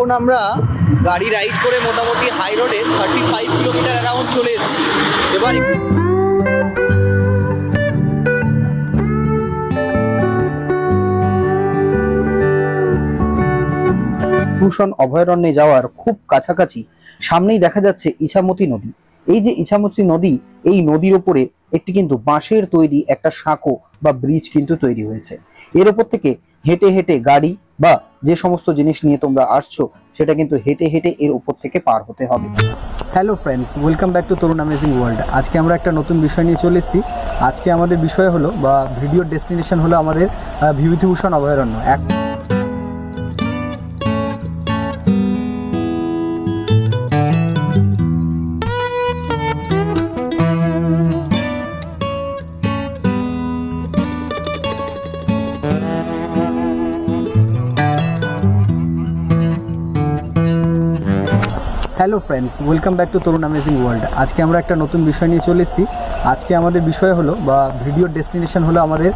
এখন আমরা গাড়ি রাইড করে মোটামুটি হাই রোডে 35 কিলোমিটার অ্যারাউন্ড চলে এসেছি। এবার ভূষণ অভয়ারণ্যে যাওয়ার খুব কাছাকাছি সামনেই দেখা যাচ্ছে ইছামতি নদী। এই যে ইছামতি নদী, এই নদীর উপরে একটি কিন্তু বাঁশের তৈরি একটা সাঁকো বা ব্রিজ কিন্তু তৈরি হয়েছে। এর উপর থেকে হেঁটে হেঁটে গাড়ি বা যে সমস্ত জিনিস নিয়ে তোমরা আসছো সেটা কিন্তু হেঁটে হেঁটে এর উপর থেকে পার হতে হবে। Hello friends, welcome back to Tarun amazing world. আজকে আমরা একটা নতুন বিষয় নিয়ে চলে এসেছি। আজকে আমাদের বিষয় হলো বা ভিডিওর ডেস্টিনেশন হলো আমাদের বিভূতিভূষণ অভয়ারণ্য। Hello friends, welcome back to Tarun amazing world. আজকে আমরা একটা নতুন বিষয় নিয়ে চলে এসেছি। আজকে আমাদের বিষয় হলো বা ভিডিওর ডেস্টিনেশন হলো আমাদের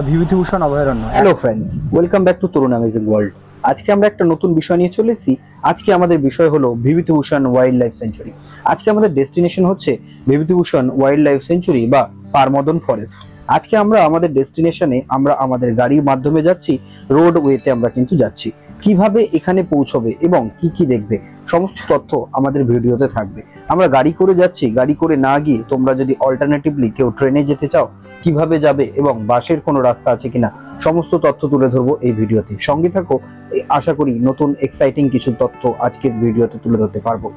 বিভূতিভূষণ অভয়ারণ্য। Hello friends, welcome back to Tarun amazing world. আজকে আমরা একটা নতুন বিষয় নিয়ে চলে এসেছি। আজকে আমাদের বিষয় হলো বিভূতিভূষণ ওয়াইল্ড লাইফ সেঞ্চুরি। আজকে আমাদের ডেস্টিনেশন হচ্ছে বিভূতিভূষণ ওয়াইল্ড লাইফ সেঞ্চুরি বা পারমদন ফরেস্ট। আজকে আমরা আমাদের ডেস্টিনেশনে আমরা আমাদের গাড়ির মাধ্যমে যাচ্ছি, রোড ওয়েতে আমরা কিন্তু যাচ্ছি। কিভাবে এখানে পৌঁছবে এবং কি কি দেখবে সমস্ত তথ্য আমাদের ভিডিওতে থাকবে। আমরা গাড়ি করে যাচ্ছি, গাড়ি করে না গিয়ে তোমরা যদি অল্টারনেটিভলি কেউ ট্রেনে যেতে চাও কিভাবে যাবে এবং বাসের কোনো রাস্তা আছে কিনা সমস্ত তথ্য তুলে ধরবো এই ভিডিওতে। সঙ্গে থাকো, আশা করি নতুন এক্সাইটিং কিছু তথ্য আজকের ভিডিওতে তুলে ধরতে পারবো।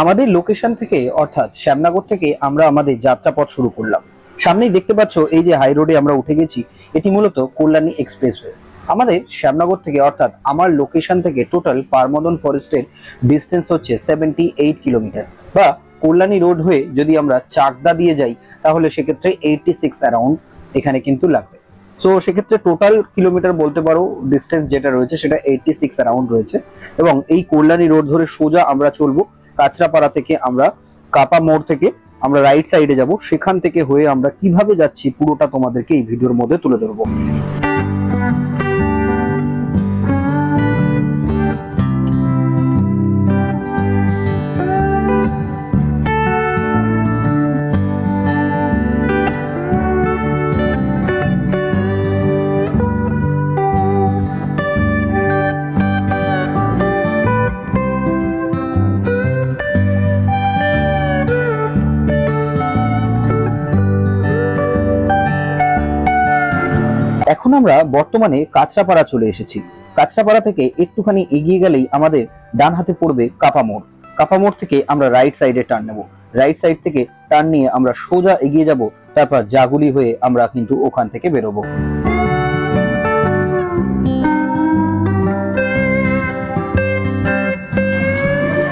আমাদের লোকেশন থেকে অর্থাৎ শ্যামনগর থেকে আমরা আমাদের যাত্রাপথ শুরু করলাম। সামনেই দেখতে পাচ্ছ এই যে হাই রোডে আমরা উঠে গেছি, এটি মূলত কল্যাণী এক্সপ্রেসওয়ে। আমাদের শ্যামনগর থেকে অর্থাৎ আমার লোকেশন থেকে টোটাল পারমদন ফরেস্টের ডিস্টেন্স হচ্ছে 78 কিলোমিটার, বা কল্যাণী রোড হয়ে যদি আমরা চাকদা দিয়ে যাই তাহলে সেক্ষেত্রে 86 অ্যারাউন্ড এখানে কিন্তু লাগবে। সো সেক্ষেত্রে টোটাল কিলোমিটার বলতে পারো ডিস্টেন্স যেটা রয়েছে সেটা 86 অ্যারাউন্ড রয়েছে। এবং এই কল্যাণী রোড ধরে সোজা আমরা চলবো কাঁচরাপাড়া থেকে। আমরা কাপা মোড় থেকে আমরা রাইট সাইডে যাব, সেখান থেকে হয়ে আমরা কিভাবে যাচ্ছি পুরোটা তোমাদেরকে এই ভিডিওর মধ্যে তুলে ধরবো। এখন আমরা বর্তমানে কাঁচরাপাড়া চলে এসেছি। কাঁচরাপাড়া থেকে একটুখানি এগিয়ে গেলেই আমাদের ডান হাতে পড়বে কাপা মোড়। কাপা মোড় থেকে আমরা রাইট সাইডে টার্ন নেব। রাইট সাইড থেকে টার্ন নিয়ে আমরা সোজা এগিয়ে যাব, তারপর জাগুলি হয়ে আমরা কিন্তু ওখান থেকে বেরোবো।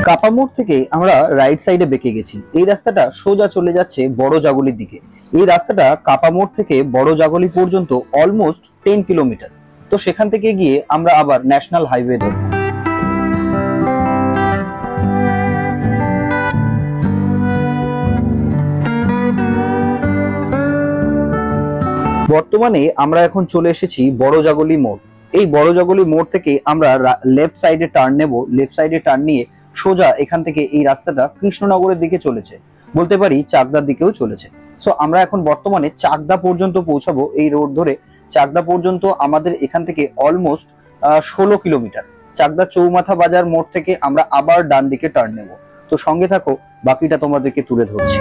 কাপা মোড় থেকে আমরা রাইট সাইডে বেঁকে গেছি। এই রাস্তাটা সোজা চলে যাচ্ছে বড় জাগুলির দিকে। এই রাস্তাটা কাপা মোড় থেকে বড় জাগুলি পর্যন্ত অলমোস্ট 10 কিলোমিটার। তো সেখান থেকে গিয়ে আমরা আবার ন্যাশনাল হাইওয়ে ধরব। বর্তমানে আমরা এখন চলে এসেছি বড় জাগুলি মোড়। এই বড় জাগুলি মোড় থেকে আমরা লেফট সাইডে টার্ন নেব। লেফট সাইডে টার্ন নিয়ে সোজা এখান থেকে এই রাস্তাটা কৃষ্ণনগরের দিকে চলেছে, বলতে পারি চাকদার দিকেও চলেছে। সো আমরা এখন বর্তমানে চাকদা পর্যন্ত পৌঁছাবো এই রোড ধরে। চাকদা পর্যন্ত আমাদের এখান থেকে অলমোস্ট 16 কিলোমিটার। চাকদা চৌমাথা বাজার মোড় থেকে আমরা আবার ডান দিকে টার্ন নেব। তো সঙ্গে থাকো, বাকিটা তোমাদেরকে তুলে ধরছি।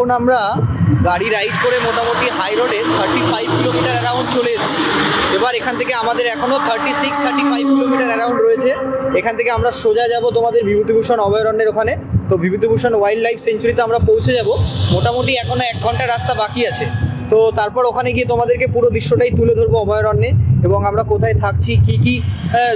এখন আমরা গাড়ি রাইড করে মোটামুটি হাই রোডে 35 কিলোমিটার অ্যারাউন্ড চলে এসেছি। এবার এখান থেকে আমাদের এখনও 36-35 কিলোমিটার অ্যারাউন্ড রয়েছে। এখান থেকে আমরা সোজা যাব তোমাদের বিভূতিভূষণ অভয়ারণ্যের ওখানে। তো বিভূতিভূষণ ওয়াইল্ড লাইফ সেঞ্চুরিতে আমরা পৌঁছে যাব। মোটামুটি এখনও 1 ঘন্টা রাস্তা বাকি আছে। তো তারপর ওখানে গিয়ে তোমাদেরকে পুরো দৃশ্যটাই তুলে ধরবো অভয়ারণ্যে, এবং আমরা কোথায় থাকছি, কি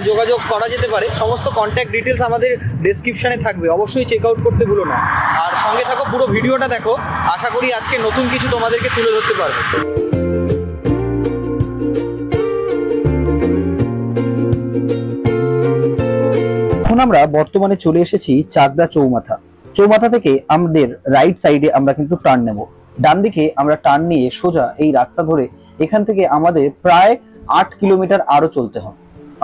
যোগাযোগ করা যেতে পারে, সমস্ত কন্ট্যাক্ট ডিটেলস আমাদের ডেসক্রিপশনে থাকবে। অবশ্যই চেক আউট করতে ভুলো না, আর সঙ্গে থাকো, পুরো ভিডিওটা দেখো। আশা করি আজকে নতুন কিছু তোমাদেরকে তুলে ধরতে পারবো। এখন আমরা বর্তমানে চলে এসেছি চাকদা চৌমাথা থেকে আমাদের রাইট সাইডে আমরা কিন্তু টার্ন নেব। ডান দিকে আমরা টার্ন নিয়ে সোজা এই রাস্তা ধরে এখান থেকে আমাদের প্রায় 8 কিলোমিটার আরো চলতে হবে।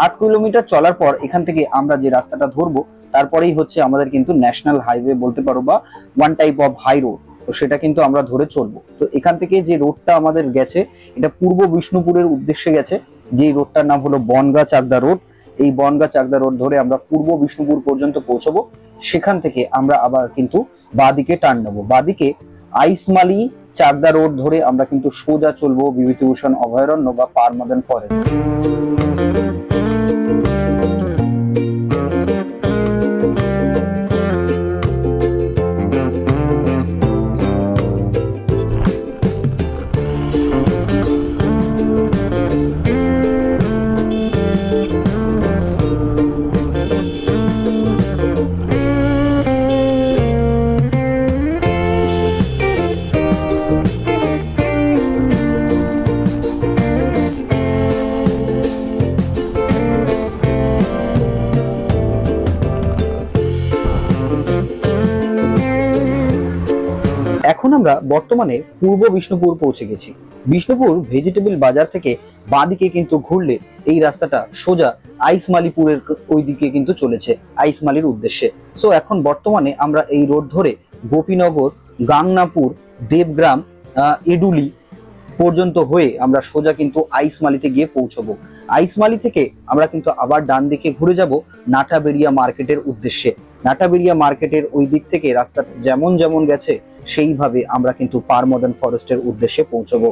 8 কিলোমিটার চলার পর এখান থেকে আমরা যে রাস্তাটা ধরবো তারপরেই হচ্ছে আমাদের কিন্তু ন্যাশনাল হাইওয়ে বলতে পারো, বা one type of high road. তো সেটা কিন্তু আমরা ধরে চলবো। তো এখান থেকে যে রোডটা আমাদের গেছে এটা পূর্ব বিষ্ণুপুরের উদ্দেশ্যে গেছে, যে রোডটার নাম হলো বনগাঁ চাকদা রোড। এই বনগাঁ চাকদা রোড ধরে আমরা পূর্ব বিষ্ণুপুর পর্যন্ত পৌঁছবো। সেখান থেকে আমরা আবার কিন্তু বাঁদিকে টার্ন নেবো। বাঁদিকে আইসমালি চাকদা রোড ধরে আমরা কিন্তু সোজা চলবো বিভূতিভূষণ অভয়ারণ্য বা পারমাদান ফরেস্ট। এখন আমরা বর্তমানে পূর্ব বিষ্ণুপুর পৌঁছে গেছি। বিষ্ণুপুর ভেজিটেবল বাজার থেকে বাঁদিকে কিন্তু ঘুরলে এই রাস্তাটা সোজা আইসমালিপুরের ওই দিকে কিন্তু চলেছে, আইসমালির উদ্দেশ্যে। সো এখন বর্তমানে আমরা এই রোড ধরে গোপীনগর, গাংনাপুর, দেবগ্রাম, এডুলি পর্যন্ত হয়ে আমরা সোজা কিন্তু আইসমালিতে গিয়ে পৌঁছবো। আইসমালি থেকে আমরা কিন্তু আবার ডান দিকে ঘুরে যাব নাটাবেরিয়া মার্কেটের উদ্দেশ্যে। নাটাবেরিয়া মার্কেটের ওই দিক থেকে রাস্তাটা যেমন যেমন গেছে সেইভাবে আমরা কিন্তু পারমদন ফরেস্টের উদ্দেশ্যে পৌঁছবো।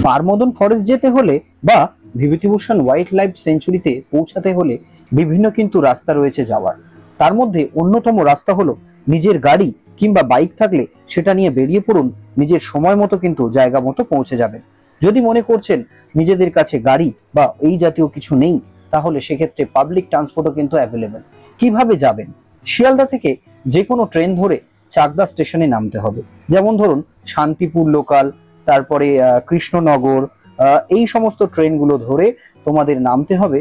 পারমদন ফরেস্ট যেতে হলে বা বিভূতিভূষণ ওয়াইল্ড লাইফ সেঞ্চুরিতে পৌঁছাতে হলে বিভিন্ন কিন্তু রাস্তা রয়েছে যাওয়ার। তার মধ্যে অন্যতম রাস্তা হলো নিজের গাড়ি কিংবা বাইক থাকলে সেটা নিয়ে বেরিয়ে পড়ুন, নিজের সময় মতো কিন্তু জায়গা মতো পৌঁছে যাবেন। যদি মনে করছেন নিজেদের কাছে গাড়ি বা এই জাতীয় কিছু নেই, তাহলে সেক্ষেত্রে পাবলিক ট্রান্সপোর্টও কিন্তু অ্যাভেলেবেল। কিভাবে যাবেন? শিয়ালদা থেকে যে কোনো ট্রেন ধরে চাকদা স্টেশনে নামতে হবে। যেমন ধরুন শান্তিপুর লোকাল, তারপরে কৃষ্ণনগর, এই সমস্ত ট্রেনগুলো ধরে তোমাদের নামতে হবে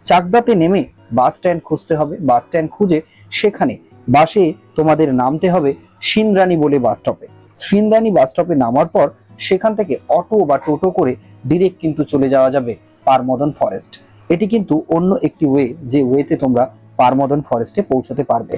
চাকদাতে নেমে বাস স্ট্যান্ড খুঁজতে হবে। বাস স্ট্যান্ড খুঁজে সেখানে বাসে তোমাদের নামতে হবে সিন্দ্রানী বলে বাস স্টপে। সিন্দ্রানী বাস স্টপে নামার পর সেখান থেকে অটো বা টোটো করে ডিরেক্ট কিন্তু চলে যাওয়া যাবে পারমদন ফরেস্ট। এটি কিন্তু অন্য একটি ওয়ে, যে ওয়েতে তোমরা পারমদন ফরেস্টে পৌঁছতে পারবে।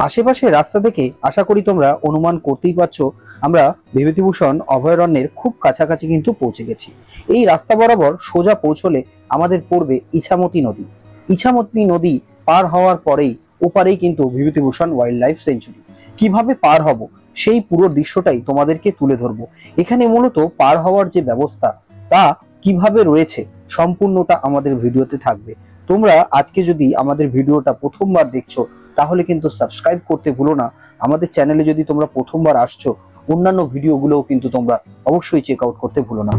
আশেপাশে রাস্তা থেকে আশা করি তোমরা অনুমান করতেই পারছো আমরা বিভূতিভূষণ অভয়ারণ্যের খুব কাছাকাছি কিন্তু পৌঁছে গেছি। এই রাস্তা বরাবর সোজা পৌঁছলে আমাদের পড়বে ইছামতি নদী। ইছামতি নদী পার হওয়ার পরেই ওপারেই কিন্তু বিভূতিভূষণ ওয়াইল্ড লাইফ সেঞ্চুরি। কিভাবে পার হব সেই পুরো দৃশ্যটাই তোমাদেরকে তুলে ধরবো। এখানে মূলত পার হওয়ার যে ব্যবস্থা তা কিভাবে রয়েছে সম্পূর্ণটা আমাদের ভিডিওতে থাকবে। তোমরা আজকে যদি আমাদের ভিডিওটা প্রথমবার দেখছো তাহলে কিন্তু সাবস্ক্রাইব করতে ভুলো না। আমাদের চ্যানেলে যদি তোমরা প্রথমবার আসছো, অন্যান্য ভিডিওগুলোও কিন্তু তোমরা অবশ্যই চেক আউট করতে ভুলো না।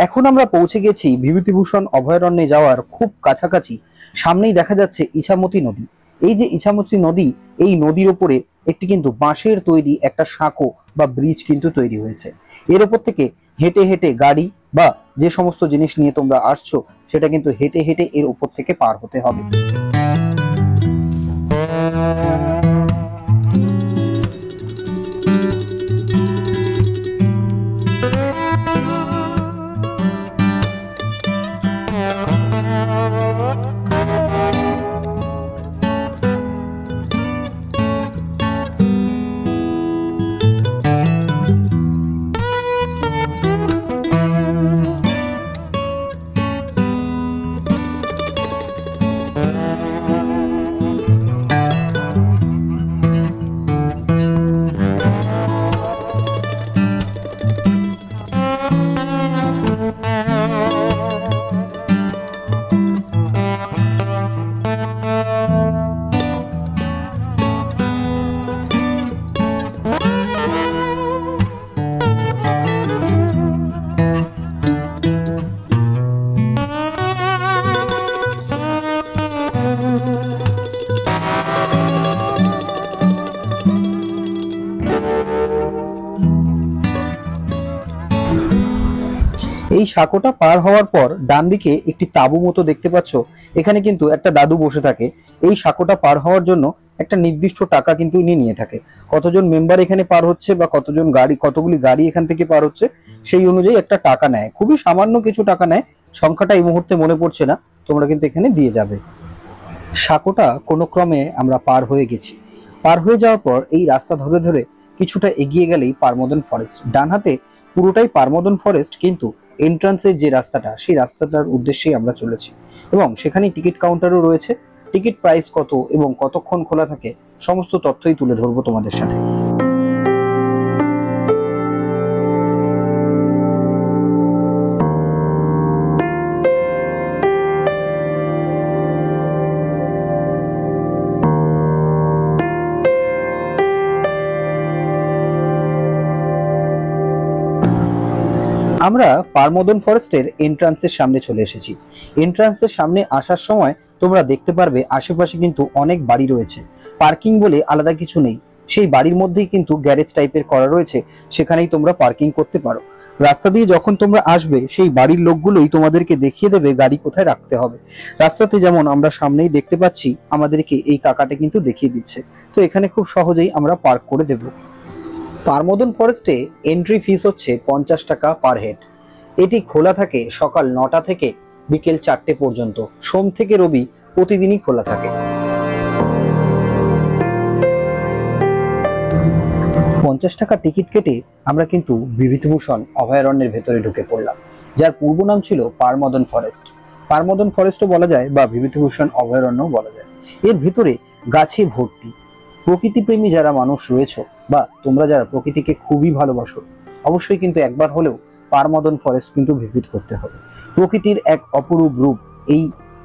এখন আমরা পৌঁছে গেছি বিভূতিভূষণ অভয়ারণ্যে যাওয়ার খুব কাছাকাছি। সামনেই দেখা যাচ্ছে ইছামতি নদী। এই যে ইছামতি নদী, এই নদীর ওপরে একটি কিন্তু বাঁশের তৈরি একটা সাঁকো বা ব্রিজ কিন্তু তৈরি হয়েছে। এর ওপর থেকে হেঁটে হেঁটে গাড়ি বা যে সমস্ত জিনিস নিয়ে তোমরা আসছো সেটা কিন্তু হেঁটে হেঁটে এর উপর থেকে পার হতে হবে। এই সাঁকোটা পার হওয়ার পর ডান দিকে একটি তাঁবু মতো দেখতে পাচ্ছ, এখানে কিন্তু একটা দাদু বসে থাকে। এই সাঁকোটা পার হওয়ার জন্য একটা নির্দিষ্ট টাকা কিন্তু ইনি নিয়ে থাকে। কতজন মেম্বার এখানে পার হচ্ছে বা কতগুলি গাড়ি এখান থেকে পার হচ্ছে সেই অনুযায়ী একটা টাকা নেয়। খুবই সামান্য কিছু টাকা নেয়, সংখ্যাটা এই মুহূর্তে মনে পড়ছে না, তোমরা কিন্তু এখানে দিয়ে যাবে। সাঁকোটা কোনো ক্রমে আমরা পার হয়ে গেছি। পার হয়ে যাওয়ার পর এই রাস্তা ধরে ধরে কিছুটা এগিয়ে গেলেই পারমদন ফরেস্ট। ডান হাতে পুরোটাই পারমদন ফরেস্ট, কিন্তু এন্ট্রান্সের যে রাস্তাটা সেই রাস্তাটার উদ্দেশ্যেই আমরা চলেছি এবং সেখানে টিকিট কাউন্টারও রয়েছে। টিকিট প্রাইস কত এবং কতক্ষণ খোলা থাকে সমস্ত তথ্যই তুলে ধরবো তোমাদের সাথে। আমরা পারমদন ফরেস্টের এন্ট্রান্সের সামনে চলে এসেছি। এন্ট্রান্সের সামনে আসার সময় তোমরা দেখতে পারবে আশেপাশে কিন্তু অনেক বাড়ি রয়েছে। পার্কিং বলে আলাদা কিছু নেই, সেই বাড়ির মধ্যেই কিন্তু গ্যারেজ টাইপের করা রয়েছে, সেখানেই তোমরা পার্কিং করতে পারো। রাস্তা দিয়ে যখন তোমরা আসবে সেই বাড়ির লোকগুলোই তোমাদেরকে দেখিয়ে দেবে গাড়ি কোথায় রাখতে হবে। রাস্তাতে যেমন আমরা সামনেই দেখতে পাচ্ছি আমাদেরকে এই কাকাটা কিন্তু দেখিয়ে দিচ্ছে, তো এখানে খুব সহজেই আমরা পার্ক করে দেবো। পারমদন ফরেস্টে এন্ট্রি ফিস হচ্ছে 50 টাকা পার হেড। এটি খোলা থাকে সকাল 9টা থেকে বিকেল 4টে পর্যন্ত। সোম থেকে রবি প্রতিদিনই খোলা থাকে। 50 টাকা টিকিট কেটে আমরা কিন্তু বিভূতিভূষণ অভয়ারণ্যের ভেতরে ঢুকে পড়লাম, যার পূর্ব নাম ছিল পারমদন ফরেস্ট। পারমদন ফরেস্টও বলা যায় বা বিভূতিভূষণ অভয়ারণ্যও বলা যায়। এর ভিতরে গাছে ভর্তি। প্রকৃতিপ্রেমী যারা মানুষ রয়েছে বা তোমরা যারা প্রকৃতিকে খুবই ভালোবাসো, অবশ্যই কিন্তু একবার হলেও পারমদন ফরেস্ট কিন্তু ভিজিট করতে হবে। প্রকৃতির এক অপরূপ রূপ এই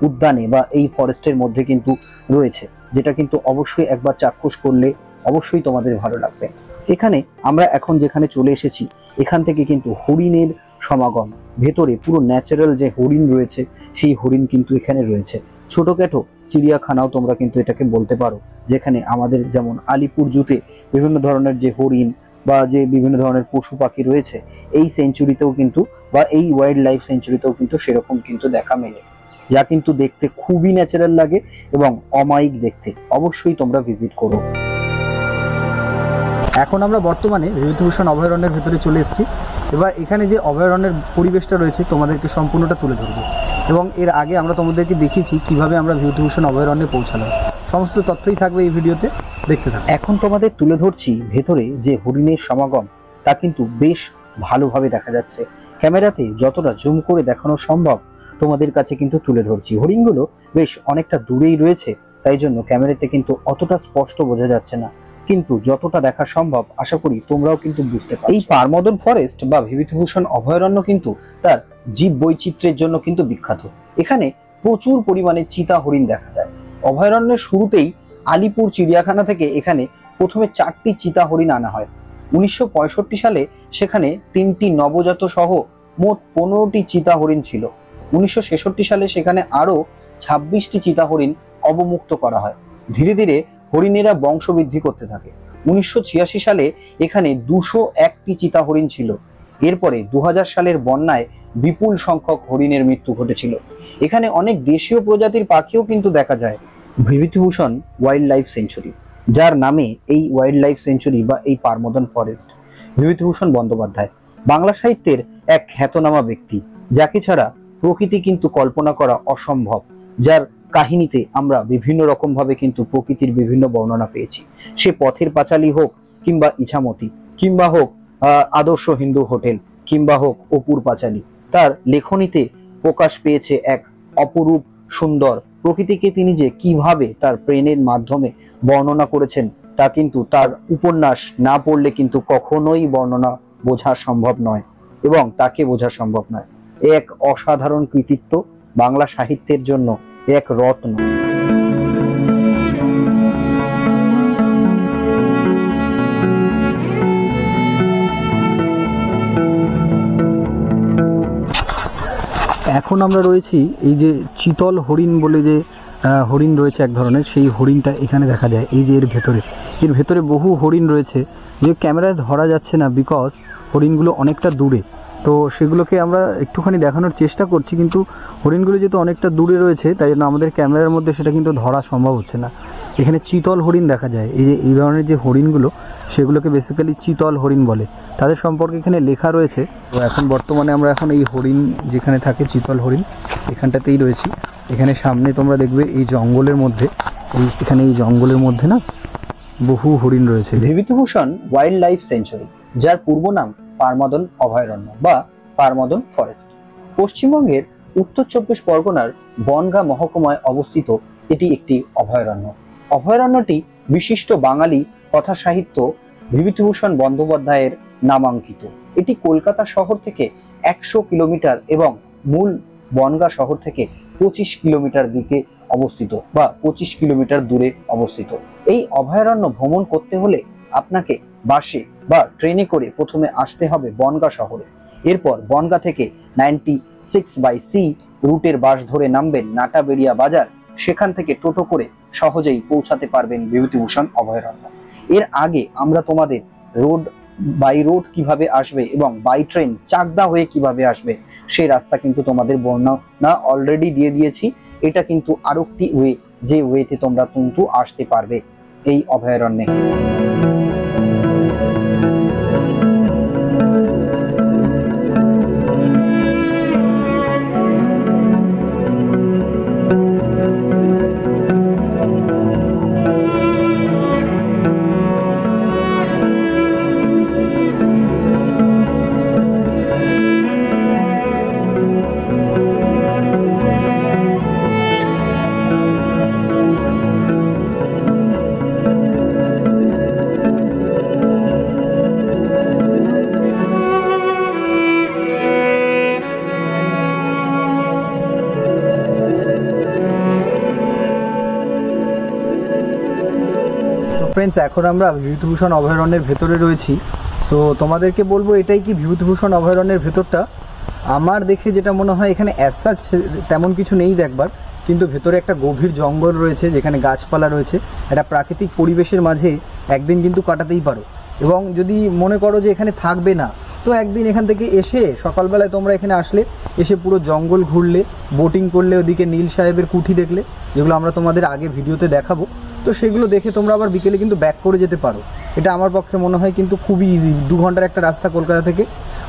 উদ্যানে বা এই ফরেস্টের মধ্যে কিন্তু রয়েছে, যেটা কিন্তু অবশ্যই একবার চাক্ষুষ করলে অবশ্যই তোমাদের ভালো লাগবে। এখানে আমরা এখন যেখানে চলে এসেছি, এখান থেকে কিন্তু হরিণের সমাগম। ভেতরে পুরো ন্যাচারাল যে হরিণ রয়েছে সেই হরিণ কিন্তু এখানে রয়েছে। ছোটখাটো চিড়িয়াখানাও তোমরা কিন্তু এটাকে বলতে পারো, যেখানে আমাদের যেমন আলিপুর জুতে বিভিন্ন ধরনের যে হরিণ বা যে বিভিন্ন ধরনের পশু পাখি রয়েছে, এই সেঞ্চুরিতেও কিন্তু বা এই ওয়াইল্ড লাইফ সেঞ্চুরিতেও কিন্তু সেরকম কিন্তু দেখা মেলে, যা কিন্তু দেখতে খুবই ন্যাচারাল লাগে এবং অমায়িক দেখতে। অবশ্যই তোমরা ভিজিট করো। এখন আমরা বর্তমানে বিভূতিভূষণ অভয়ারণ্যের ভেতরে চলে এসেছি। এবার এখানে যে অভয়ারণ্যের পরিবেশটা রয়েছে তোমাদেরকে সম্পূর্ণটা তুলে ধরবো, এবং এর আগে আমরা তোমাদেরকে দেখিয়েছি কিভাবে আমরা বিভূতিভূষণ অভয়ারণ্যে পৌঁছালাম। সমস্ত তথ্যই থাকবে এই ভিডিওতে, দেখতে থাকো। এখন তোমাদের তুলে ধরছি ভেতরে যে হরিণের সমাগম, তা কিন্তু বেশ ভালোভাবে দেখা যাচ্ছে। ক্যামেরাতে যতটা জুম করে দেখানো সম্ভব তোমাদের কাছে কিন্তু তুলে ধরছি। হরিণগুলো বেশ অনেকটা দূরেই রয়েছে, তাই জন্য ক্যামেরাতে কিন্তু অতটা স্পষ্ট বোঝা যাচ্ছে না, কিন্তু যতটা দেখা সম্ভব আশা করি তোমরাও কিন্তু বুঝতে পারছো। এই পারমদন ফরেস্ট বা বিভূতিভূষণ অভয়ারণ্য কিন্তু তার জীব বৈচিত্র্যের জন্য কিন্তু বিখ্যাত। এখানে প্রচুর পরিমাণে চিতা হরিণ দেখা যায়। অভয়ারণ্যের শুরুতেই আলিপুর চিড়িয়াখানা থেকে এখানে প্রথমে 4টি চিতা হরিণ আনা হয়। 1965 সালে সেখানে 3টি নবজাত সহ মোট 15টি চিতা হরিণ ছিল। 1966 সালে সেখানে আরো 26টি চিতা হরিণ অবমুক্ত করা হয়। ধীরে ধীরে হরিণেরা বংশবৃদ্ধি করতে থাকে। 1986 সালে এখানে 201টি চিতা হরিণ ছিল। এরপরে 2000 সালের বন্যায় বিপুল সংখ্যক হরিণের মৃত্যু ঘটেছিল। এখানে অনেক দেশীয় প্রজাতির পাখিও কিন্তু দেখা যায়। বিভূতিভূষণ ওয়াইল্ড লাইফ সেঞ্চুরি, যার নামে এই ওয়াইল্ড লাইফ সেঞ্চুরি বা এই পারমদন ফরেস্ট। বিভূতিভূষণ বন্দ্যোপাধ্যায় বাংলা সাহিত্যের এক খ্যাতনামা ব্যক্তি, যাকে ছাড়া প্রকৃতি কিন্তু কল্পনা করা অসম্ভব, যার কাহিনীতে আমরা বিভিন্ন রকম ভাবে কিন্তু প্রকৃতির বিভিন্ন বর্ণনা পেয়েছি। সে পথের পাঁচালী হোক, কিংবা ইছামতি, কিংবা হোক আদর্শ হিন্দু হোটেল, কিংবা হোক অপুর পাঁচালী, তার লেখনীতে প্রকাশ পেয়েছে এক অপরূপ সুন্দর প্রকৃতিকে। তিনি যে কিভাবে তার প্রেমের মাধ্যমে বর্ণনা করেছেন তা কিন্তু তার উপন্যাস না পড়লে কিন্তু কখনোই বর্ণনা বোঝা সম্ভব নয় এবং তাকে বোঝা সম্ভব নয়। এক অসাধারণ কৃতিত্ব, বাংলা সাহিত্যের জন্য এক রত্ন। এখন আমরা রয়েছি এই যে চিতল হরিণ বলে যে হরিণ রয়েছে এক ধরনের, সেই হরিণটা এখানে দেখা যায়। এই যে এর ভেতরে বহু হরিণ রয়েছে, যে ক্যামেরায় ধরা যাচ্ছে না বিকজ হরিণগুলো অনেকটা দূরে। তো সেগুলোকে আমরা একটুখানি দেখানোর চেষ্টা করছি, কিন্তু হরিণগুলো যেহেতু অনেকটা দূরে রয়েছে তাই জন্য আমাদের ক্যামেরার মধ্যে সেটা কিন্তু ধরা সম্ভব হচ্ছে না। এখানে চিতল হরিণ দেখা যায়। এই যে এই ধরনের যে হরিণগুলো, সেগুলোকে বেসিক্যালি চিতল হরিণ বলে। তাদের সম্পর্কে এখানে লেখা রয়েছে। তো এখন বর্তমানে আমরা এখন এই হরিণ যেখানে থাকে, চিতল হরিণ, এখানটাতেই রয়েছি। এখানে সামনে তোমরা দেখবে এই জঙ্গলের মধ্যে, এখানে এই জঙ্গলের মধ্যে না বহু হরিণ রয়েছে। বিভূতিভূষণ ওয়াইল্ড লাইফ সেঞ্চুরি, যার পূর্ব নাম পারমদন অভয়ারণ্য বা পারমদন ফরেস্ট, পশ্চিমবঙ্গের উত্তর 24 পরগনার বনগাঁ মহকুমায় অবস্থিত এটি একটি অভয়ারণ্য। অভয়ারণ্যটি বিশিষ্ট বাঙালি কথা সাহিত্য বিভূতিভূষণ বন্দ্যোপাধ্যায়ের নামাঙ্কিত। এটি কলকাতা শহর থেকে 100 কিলোমিটার এবং মূল বনগাঁ শহর থেকে 25 কিলোমিটার দিকে অবস্থিত বা 25 কিলোমিটার দূরে অবস্থিত। এই অভয়ারণ্য ভ্রমণ করতে হলে আপনাকে বাসে বা ট্রেনে করে প্রথমে আসতে হবে বনগাঁ শহরে। এরপর বনগাঁ থেকে 96/C রুটের বাস ধরে নামবেন নাটাবেড়িয়া বাজার। সেখান থেকে টোটো করে সহজেই পৌঁছাতে পারবেন বিভূতিভূষণ অভয়ারণ্য। এর আগে আমরা তোমাদের বাই রোড কিভাবে আসবে এবং বাই ট্রেন চাকদা হয়ে কিভাবে আসবে সেই রাস্তা কিন্তু তোমাদের বর্ণনা অলরেডি দিয়ে দিয়েছি। এটা কিন্তু আরেকটি ওয়ে, যে ওয়েতে তোমরা কিন্তু আসতে পারবে এই অভয়ারণ্যে। ফ্রেন্ডস, এখন আমরা বিভূতিভূষণ অভয়ারণ্যের ভেতরে রয়েছি। সো তোমাদেরকে বলবো, এটাই কি বিভূতিভূষণ অভয়ারণ্যের ভেতরটা? আমার দেখে যেটা মনে হয়, এখানে অ্যাজ তেমন কিছু নেই দেখবার, কিন্তু ভেতরে একটা গভীর জঙ্গল রয়েছে, যেখানে গাছপালা রয়েছে। একটা প্রাকৃতিক পরিবেশের মাঝে একদিন কিন্তু কাটাতেই পারো। এবং যদি মনে করো যে এখানে থাকবে না, তো একদিন এখান থেকে এসে সকালবেলায় তোমরা এখানে আসলে, এসে পুরো জঙ্গল ঘুরলে, বোটিং করলে, ওদিকে নীল সাহেবের কুঠি দেখলে, যেগুলো আমরা তোমাদের আগে ভিডিওতে দেখাবো। তো সেগুলো দেখে তোমরা আবার বিকেলে কিন্তু ব্যাক করে যেতে পারো। এটা আমার পক্ষে মনে হয় কিন্তু খুবই ইজি। 2 ঘন্টার একটা রাস্তা কলকাতা থেকে,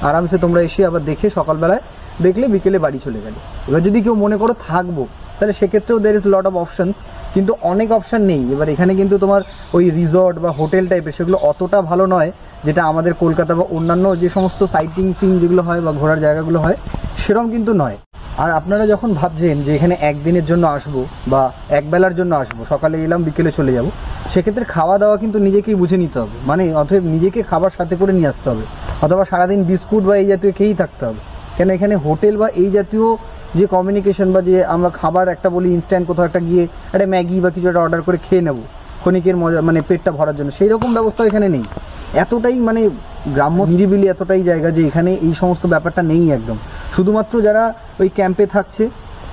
আরামসে তোমরা এসে আবার দেখে সকালবেলায় দেখলে, বিকেলে বাড়ি চলে গেলে। এবার যদি কেউ মনে করো থাকবো, তাহলে সেক্ষেত্রেও there is lot of options, কিন্তু অনেক অপশান নেই। এবার এখানে কিন্তু তোমার ওই রিসর্ট বা হোটেল টাইপের, সেগুলো অতটা ভালো নয় যেটা আমাদের কলকাতা বা অন্যান্য যে সমস্ত সাইটিং সিন যেগুলো হয় বা ঘোরার জায়গাগুলো হয়, সেরকম কিন্তু নয়। আর আপনারা যখন ভাবছেন যে এখানে একদিনের জন্য আসবো বা একবেলার জন্য আসবো, সকালে এলাম বিকেলে চলে যাব, সেক্ষেত্রে খাওয়া দাওয়া কিন্তু নিজেকেই বুঝে নিতে হবে, মানে অতএব নিজেকে খাবার সাথে করে নিয়ে আসতে হবে, অথবা সারাদিন বিস্কুট বা এই জাতীয় খেয়েই থাকতে হবে। কেন এখানে হোটেল বা এই জাতীয় যে কমিউনিকেশন বা যে আমরা খাবার একটা বলি ইনস্ট্যান্ট কোথাও একটা গিয়ে একটা ম্যাগি বা কিছু একটা অর্ডার করে খেয়ে নেবো ক্ষণিকের মজা, মানে পেটটা ভরার জন্য, সেই রকম ব্যবস্থা এখানে নেই। এতটাই মানে গ্রাম্য নিরিবিলি এতটাই জায়গা যে এখানে এই সমস্ত ব্যাপারটা নেই একদম। শুধুমাত্র যারা ওই ক্যাম্পে থাকছে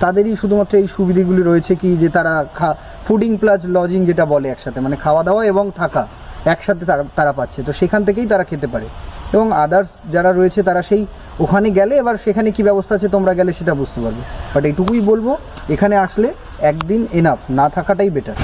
তাদেরই শুধুমাত্র এই সুবিধাগুলি রয়েছে, কি যে তারা ফুডিং প্লাস লজিং যেটা বলে একসাথে, মানে খাওয়া দাওয়া এবং থাকা একসাথে তারা পাচ্ছে, তো সেখান থেকেই তারা খেতে পারে। এবং আদার্স যারা রয়েছে তারা সেই ওখানে গেলে এবার সেখানে কি ব্যবস্থা আছে তোমরা গেলে সেটা বুঝতে পারবে। বাট এইটুকুই বলবো, এখানে আসলে একদিন এনাফ, না থাকাটাই বেটার।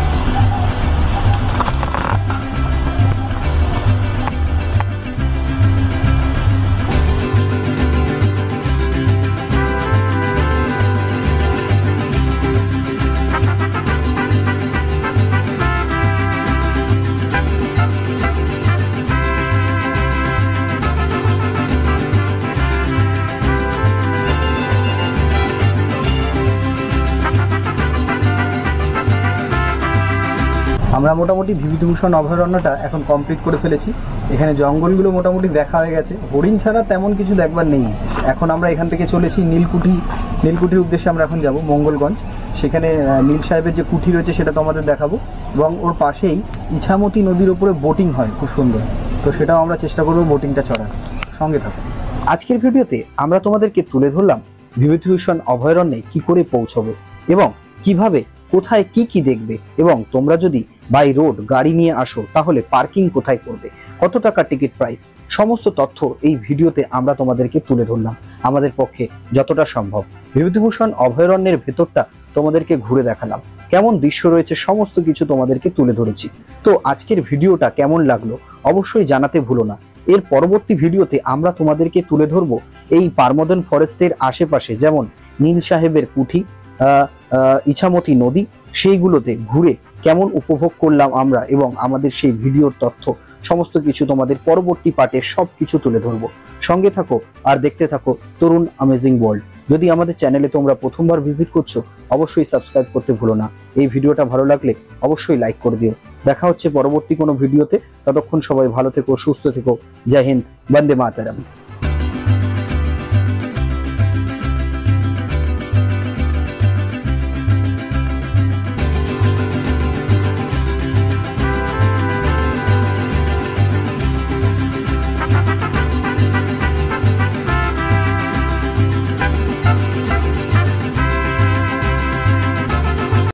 আমরা মোটামুটি বিভূতিভূষণ অভয়ারণ্যটা এখন কমপ্লিট করে ফেলেছি। এখানে জঙ্গলগুলো মোটামুটি দেখা হয়ে গেছে, হরিণ ছাড়া তেমন কিছু দেখবার নেই। এখন আমরা এখান থেকে চলেছি নীলকুঠির উদ্দেশ্যে আমরা এখন যাব মঙ্গলগঞ্জ। সেখানে নীল সাহেবের যে কুঠি রয়েছে সেটা তো আমাদের দেখাবো, এবং ওর পাশেই ইছামতি নদীর উপরে বোটিং হয় খুব সুন্দর, তো সেটাও আমরা চেষ্টা করবো বোটিংটা চড়ার। সঙ্গে থাকো। আজকের ভিডিওতে আমরা তোমাদেরকে তুলে ধরলাম বিভূতিভূষণ অভয়ারণ্যে কি করে পৌঁছবে এবং কিভাবে কোথায় কি কি দেখবে, এবং তোমরা যদি বাই রোড গাড়ি নিয়ে আসো তাহলে পার্কিং কোথায় করবে, কত টাকা টিকিট প্রাইস, সমস্ত তথ্য এই ভিডিওতে আমরা তোমাদেরকে তুলে ধরলাম আমাদের পক্ষে যতটা সম্ভব। বিভূতিভূষণ অভয়ারণ্যের ভেতরটা তোমাদেরকে ঘুরে দেখালাম, কেমন দৃশ্য রয়েছে সমস্ত কিছু তোমাদেরকে তুলে ধরেছি। তো আজকের ভিডিওটা কেমন লাগলো অবশ্যই জানাতে ভুলো না। এর পরবর্তী ভিডিওতে আমরা তোমাদেরকে তুলে ধরবো এই পারমদন ফরেস্টের আশেপাশে, যেমন নীল সাহেবের কুঠি, ইছামতি নদী, সেইগুলোতে ঘুরে কেমন উপভোগ করলাম আমরা, এবং আমাদের সেই ভিডিওর তথ্য সমস্ত কিছু তোমাদের পরবর্তী পার্টে সব কিছু তুলে ধরবো। সঙ্গে থাকো আর দেখতে থাকো তরুণ অ্যামেজিং ওয়ার্ল্ড। যদি আমাদের চ্যানেলে তোমরা প্রথমবার ভিজিট করছো অবশ্যই সাবস্ক্রাইব করতে ভুলো না। এই ভিডিওটা ভালো লাগলে অবশ্যই লাইক করে দিও। দেখা হচ্ছে পরবর্তী কোনো ভিডিওতে, ততক্ষণ সবাই ভালো থেকো, সুস্থ থেকো। জয় হিন্দ, বন্দে মাতরম।